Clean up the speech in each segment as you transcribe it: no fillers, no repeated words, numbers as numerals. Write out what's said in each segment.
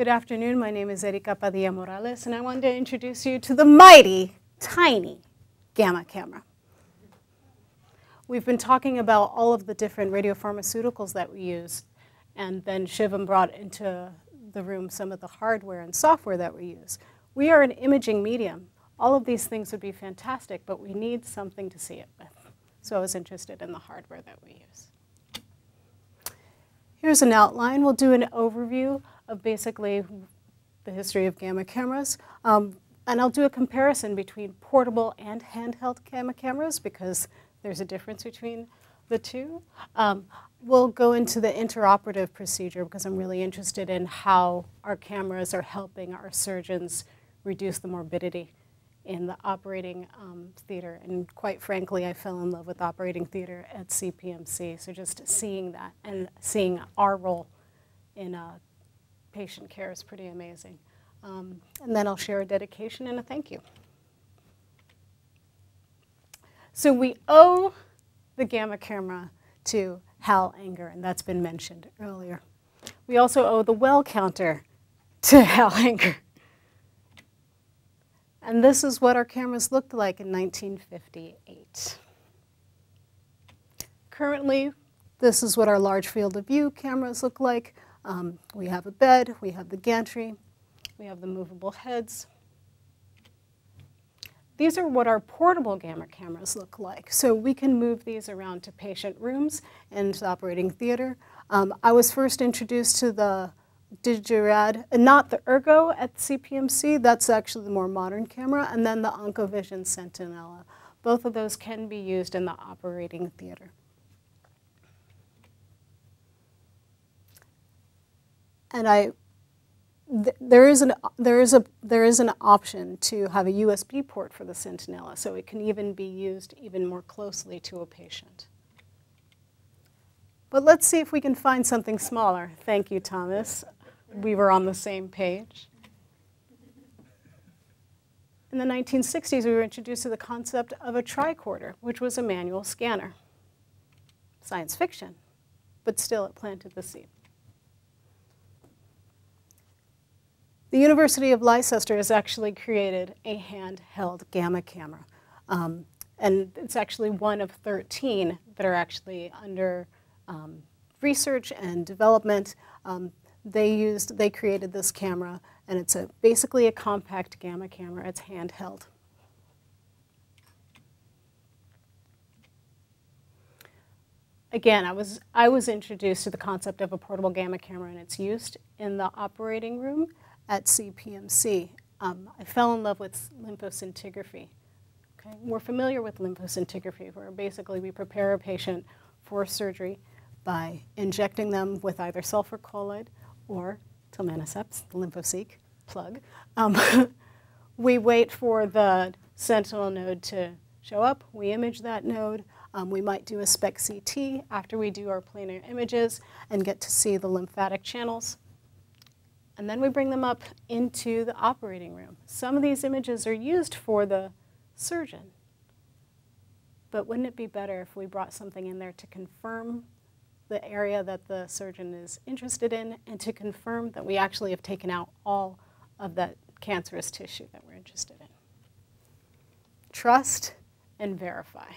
Good afternoon. My name is Erika Padilla-Morales, and I wanted to introduce you to the mighty, tiny gamma camera. We've been talking about all of the different radiopharmaceuticals that we use, and then Shivam brought into the room some of the hardware and software that we use. We are an imaging medium. All of these things would be fantastic, but we need something to see it with. So I was interested in the hardware that we use. Here's an outline. We'll do an overview of basically the history of gamma cameras. And I'll do a comparison between portable and handheld gamma cameras because there's a difference between the two. We'll go into the interoperative procedure because I'm really interested in how our cameras are helping our surgeons reduce the morbidity in the operating theater. And quite frankly, I fell in love with operating theater at CPMC. So just seeing that and seeing our role in patient care is pretty amazing. And then I'll share a dedication and a thank you. So we owe the gamma camera to Hal Anger, and that's been mentioned earlier. We also owe the well counter to Hal Anger. And this is what our cameras looked like in 1958. Currently, this is what our large field of view cameras look like. We have a bed, we have the gantry, we have the movable heads. These are what our portable gamma cameras look like. So we can move these around to patient rooms and to operating theater. I was first introduced to the Digirad, not the Ergo at CPMC, that's actually the more modern camera, and then the OncoVision Sentinella. Both of those can be used in the operating theater. And there is an option to have a USB port for the Sentinella, so it can even be used even more closely to a patient. But let's see if we can find something smaller. Thank you, Thomas. We were on the same page. In the 1960s, we were introduced to the concept of a tricorder, which was a manual scanner. Science fiction, but still it planted the seed. The University of Leicester has actually created a handheld gamma camera. And it's actually one of 13 that are actually under research and development. They created this camera, and it's basically a compact gamma camera. It's handheld. Again, I was introduced to the concept of a portable gamma camera, and it's used in the operating room at CPMC. I fell in love with lymphoscintigraphy. Okay? We're familiar with lymphoscintigraphy, where basically we prepare a patient for surgery by injecting them with either sulfur colloid or tilmanocept, the lymphoseek plug. We wait for the sentinel node to show up. We image that node. We might do a SPECT CT after we do our planar images and get to see the lymphatic channels. And then we bring them up into the operating room. Some of these images are used for the surgeon. But wouldn't it be better if we brought something in there to confirm the area that the surgeon is interested in and to confirm that we actually have taken out all of that cancerous tissue that we're interested in? Trust and verify.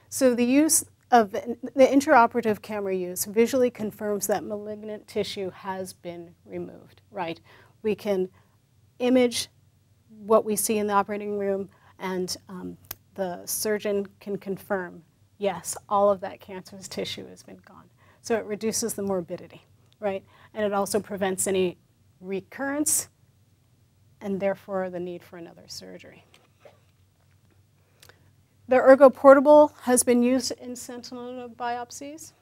So the use of the intraoperative camera use visually confirms that malignant tissue has been removed, right? We can image what we see in the operating room, and the surgeon can confirm, yes, all of that cancerous tissue has been gone. So it reduces the morbidity, right? And it also prevents any recurrence and therefore the need for another surgery. The Ergo Portable has been used in sentinel node biopsies.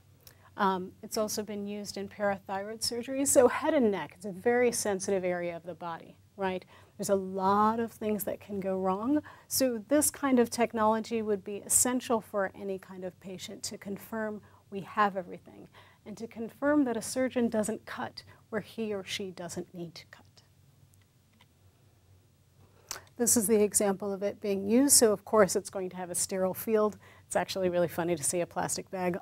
It's also been used in parathyroid surgery. So head and neck, it's a very sensitive area of the body, right? There's a lot of things that can go wrong. So this kind of technology would be essential for any kind of patient to confirm we have everything and to confirm that a surgeon doesn't cut where he or she doesn't need to cut. This is the example of it being used. So of course it's going to have a sterile field It's actually really funny to see a plastic bag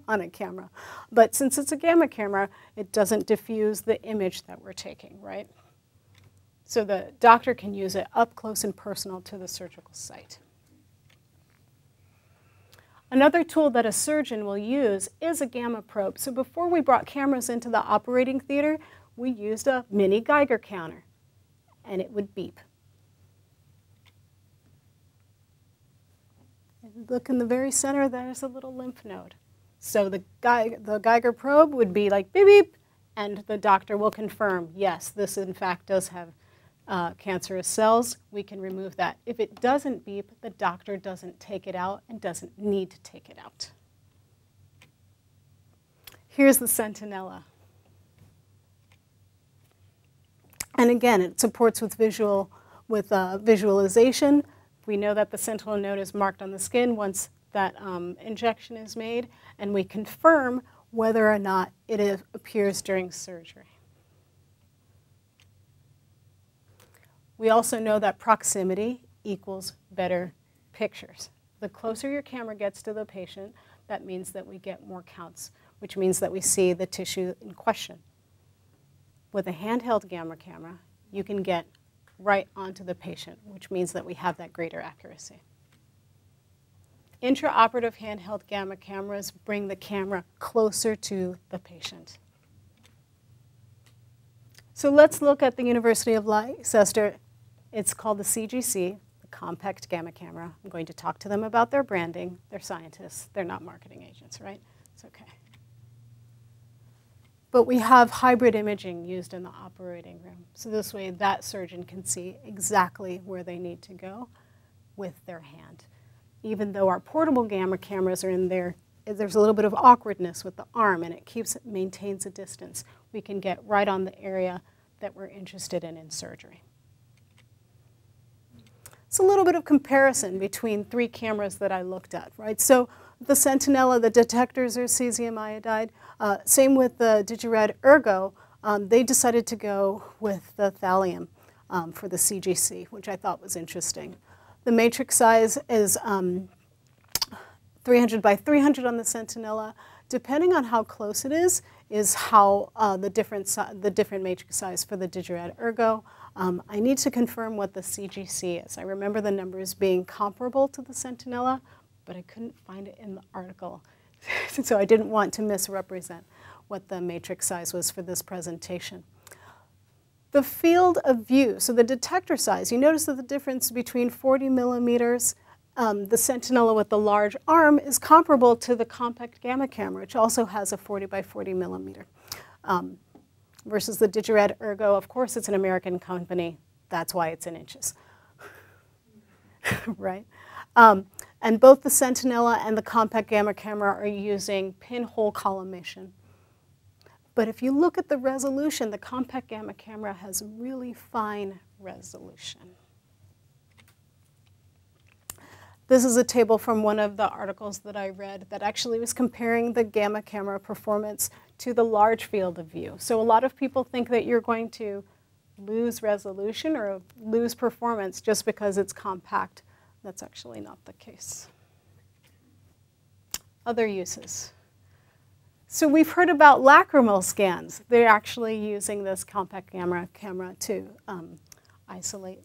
on a camera. But since it's a gamma camera, it doesn't diffuse the image that we're taking, right? So the doctor can use it up close and personal to the surgical site. Another tool that a surgeon will use is a gamma probe. So before we brought cameras into the operating theater, we used a mini Geiger counter, and it would beep. And look in the very center, there's a little lymph node. So the Geiger probe would be like beep, beep, and the doctor will confirm, yes, this in fact does have cancerous cells. We can remove that. If it doesn't beep, the doctor doesn't take it out and doesn't need to take it out. Here's the Sentinella. And again, it supports with visualization. We know that the sentinel node is marked on the skin once that injection is made, and we confirm whether or not it appears during surgery. We also know that proximity equals better pictures. The closer your camera gets to the patient, that means that we get more counts, which means that we see the tissue in question. With a handheld gamma camera, you can get right onto the patient, which means that we have that greater accuracy. Intraoperative handheld gamma cameras bring the camera closer to the patient. So let's look at the University of Leicester. It's called the CGC, the Compact Gamma Camera. I'm going to talk to them about their branding. They're scientists. They're not marketing agents, right? It's okay. But we have hybrid imaging used in the operating room. So this way, that surgeon can see exactly where they need to go with their hand. Even though our portable gamma cameras are in there, there's a little bit of awkwardness with the arm, and it maintains a distance. We can get right on the area that we're interested in surgery. It's a little bit of comparison between three cameras that I looked at, right? So the Sentinella, the detectors are cesium iodide. Same with the Digirad Ergo. They decided to go with the thallium for the CGC, which I thought was interesting. The matrix size is 300 by 300 on the Sentinella. Depending on how close it is how the different matrix size for the Digirad Ergo. I need to confirm what the CGC is. I remember the numbers being comparable to the Sentinella, but I couldn't find it in the article. So I didn't want to misrepresent what the matrix size was for this presentation. The field of view, so the detector size, you notice that the difference between 40 millimeters, the Sentinella with the large arm is comparable to the compact gamma camera, which also has a 40 by 40 millimeter. Versus the Digirad Ergo, of course it's an American company, that's why it's in inches, right? And both the Sentinella and the compact gamma camera are using pinhole collimation. But if you look at the resolution, the compact gamma camera has really fine resolution. This is a table from one of the articles that I read that actually was comparing the gamma camera performance to the large field of view. So a lot of people think that you're going to lose resolution or lose performance just because it's compact. That's actually not the case. Other uses. So we've heard about lacrimal scans. They're actually using this compact camera to isolate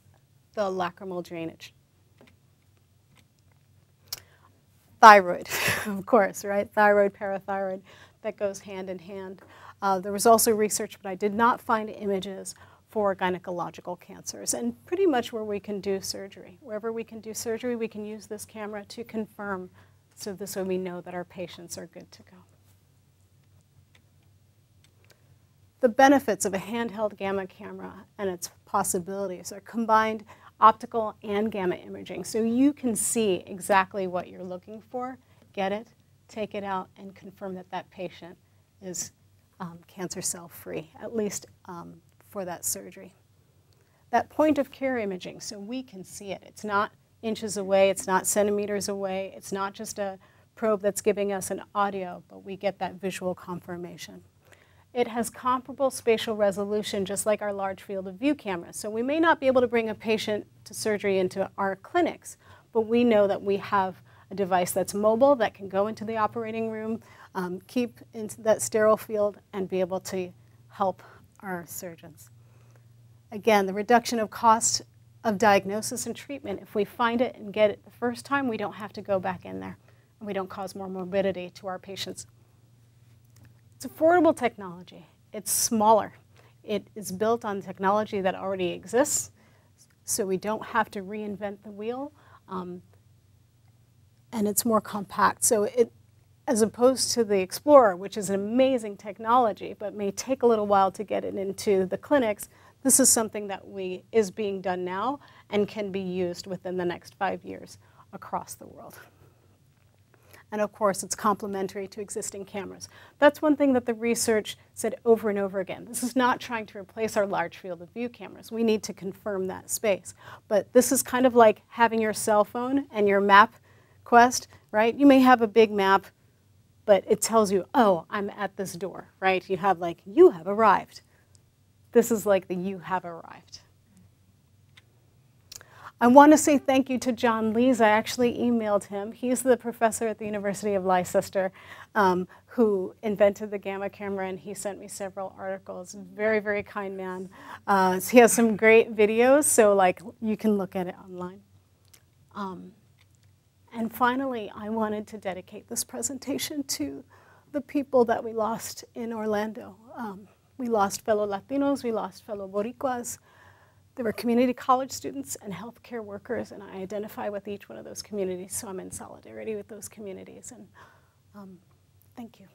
the lacrimal drainage. Thyroid, of course, right? Thyroid, parathyroid, that goes hand in hand. There was also research, but I did not find images for gynecological cancers, and pretty much where we can do surgery. Wherever we can do surgery, we can use this camera to confirm, so this way we know that our patients are good to go. The benefits of a handheld gamma camera and its possibilities are combined optical and gamma imaging. So you can see exactly what you're looking for, get it, take it out, and confirm that that patient is cancer cell free, at least for that surgery. That point of care imaging, so we can see it. It's not inches away, it's not centimeters away, it's not just a probe that's giving us an audio, but we get that visual confirmation. It has comparable spatial resolution, just like our large field of view cameras. So we may not be able to bring a patient to surgery into our clinics, but we know that we have a device that's mobile, that can go into the operating room, keep into that sterile field, and be able to help our surgeons. Again, the reduction of cost of diagnosis and treatment. If we find it and get it the first time, we don't have to go back in there, and we don't cause more morbidity to our patients. It's affordable technology. It's smaller. It is built on technology that already exists, so we don't have to reinvent the wheel, and it's more compact. So it, as opposed to the Explorer, which is an amazing technology, but may take a little while to get it into the clinics, this is something that is being done now and can be used within the next 5 years across the world. And of course, it's complementary to existing cameras. That's one thing that the research said over and over again. This is not trying to replace our large field of view cameras. We need to confirm that space. But this is kind of like having your cell phone and your map quest, right? You may have a big map, but it tells you, oh, I'm at this door, right? You have like, you have arrived. This is like the you have arrived. I want to say thank you to John Lees. I actually emailed him. He's the professor at the University of Leicester who invented the gamma camera, and he sent me several articles. Very, very kind man. He has some great videos, so like you can look at it online. And finally, I wanted to dedicate this presentation to the people that we lost in Orlando. We lost fellow Latinos, we lost fellow Boricuas. There were community college students and healthcare workers, and I identify with each one of those communities, so I'm in solidarity with those communities. And thank you.